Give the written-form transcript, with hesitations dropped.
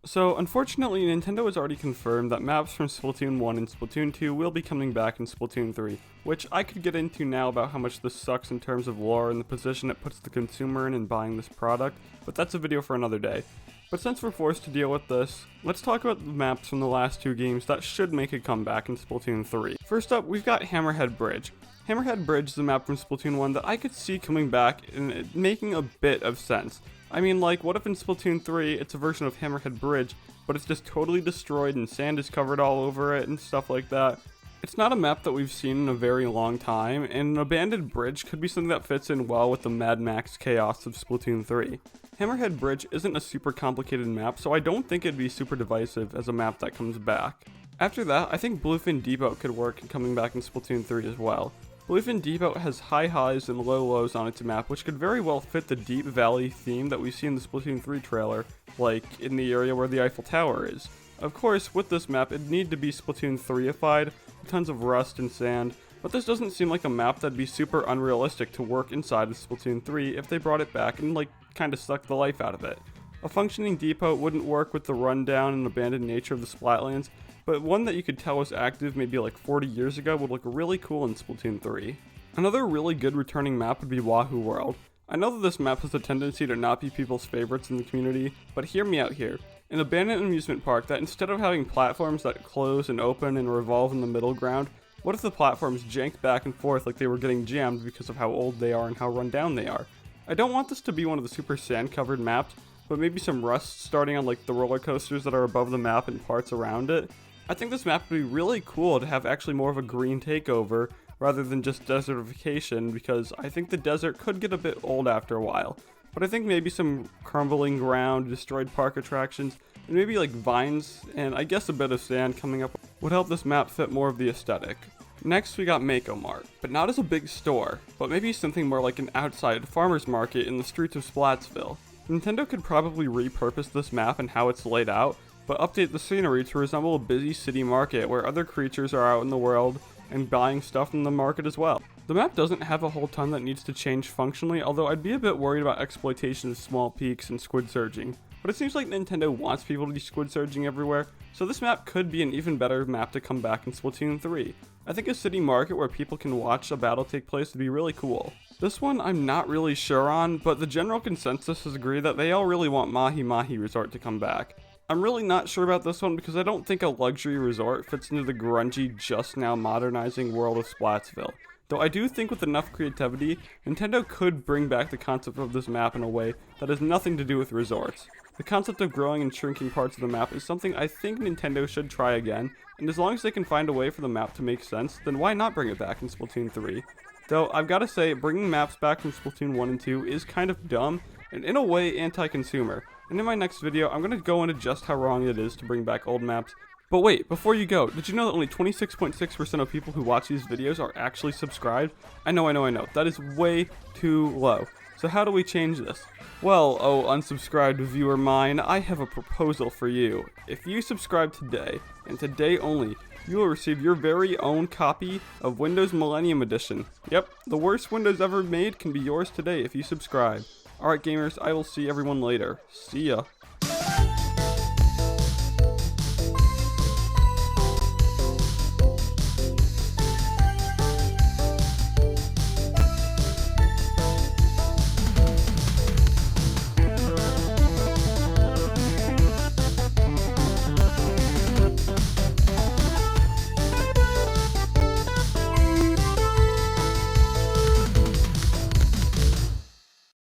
So, unfortunately, Nintendo has already confirmed that maps from Splatoon 1 and Splatoon 2 will be coming back in Splatoon 3, which I could get into now about how much this sucks in terms of lore and the position it puts the consumer in buying this product, but that's a video for another day. But since we're forced to deal with this, let's talk about the maps from the last two games that should make a comeback in Splatoon 3. First up, we've got Hammerhead Bridge. Hammerhead Bridge is a map from Splatoon 1 that I could see coming back and it making a bit of sense. I mean, like, what if in Splatoon 3 it's a version of Hammerhead Bridge, but it's just totally destroyed and sand is covered all over it and stuff like that? It's not a map that we've seen in a very long time, and an abandoned bridge could be something that fits in well with the Mad Max chaos of Splatoon 3. Hammerhead Bridge isn't a super complicated map, so I don't think it'd be super divisive as a map that comes back. After that, I think Bluefin Depot could work coming back in Splatoon 3 as well. Bluefin Depot has high highs and low lows on its map, which could very well fit the Deep Valley theme that we see in the Splatoon 3 trailer, like in the area where the Eiffel Tower is. Of course, with this map, it'd need to be Splatoon 3ified, with tons of rust and sand, but this doesn't seem like a map that'd be super unrealistic to work inside of Splatoon 3 if they brought it back and kinda sucked the life out of it. A functioning depot wouldn't work with the rundown and abandoned nature of the Splatlands, but one that you could tell was active maybe like 40 years ago would look really cool in Splatoon 3. Another really good returning map would be Wahoo World. I know that this map has a tendency to not be people's favorites in the community, but hear me out here. An abandoned amusement park that instead of having platforms that close and open and revolve in the middle ground, what if the platforms janked back and forth like they were getting jammed because of how old they are and how run down they are? I don't want this to be one of the super sand covered maps, but maybe some rust starting on like the roller coasters that are above the map and parts around it. I think this map would be really cool to have actually more of a green takeover rather than just desertification, because I think the desert could get a bit old after a while. But I think maybe some crumbling ground, destroyed park attractions, and maybe like vines and I guess a bit of sand coming up would help this map fit more of the aesthetic. Next we got Makomart, but not as a big store, but maybe something more like an outside farmer's market in the streets of Splatsville. Nintendo could probably repurpose this map and how it's laid out, but update the scenery to resemble a busy city market where other creatures are out in the world and buying stuff from the market as well. The map doesn't have a whole ton that needs to change functionally, although I'd be a bit worried about exploitation of small peaks and squid surging. But it seems like Nintendo wants people to be squid surging everywhere, so this map could be an even better map to come back in Splatoon 3. I think a city market where people can watch a battle take place would be really cool. This one I'm not really sure on, but the general consensus is agreed that they all really want Mahi Mahi Resort to come back. I'm really not sure about this one because I don't think a luxury resort fits into the grungy, just now modernizing world of Splatsville. Though I do think with enough creativity, Nintendo could bring back the concept of this map in a way that has nothing to do with resorts. The concept of growing and shrinking parts of the map is something I think Nintendo should try again, and as long as they can find a way for the map to make sense, then why not bring it back in Splatoon 3? Though I've gotta say, bringing maps back from Splatoon 1 and 2 is kind of dumb, and in a way anti-consumer. And in my next video, I'm going to go into just how wrong it is to bring back old maps. But wait, before you go, did you know that only 26.6% of people who watch these videos are actually subscribed? I know. That is way too low. So how do we change this? Well, oh unsubscribed viewer mine, I have a proposal for you. If you subscribe today, and today only, you will receive your very own copy of Windows Millennium Edition. Yep, the worst Windows ever made can be yours today if you subscribe. Alright gamers, I will see everyone later. See ya.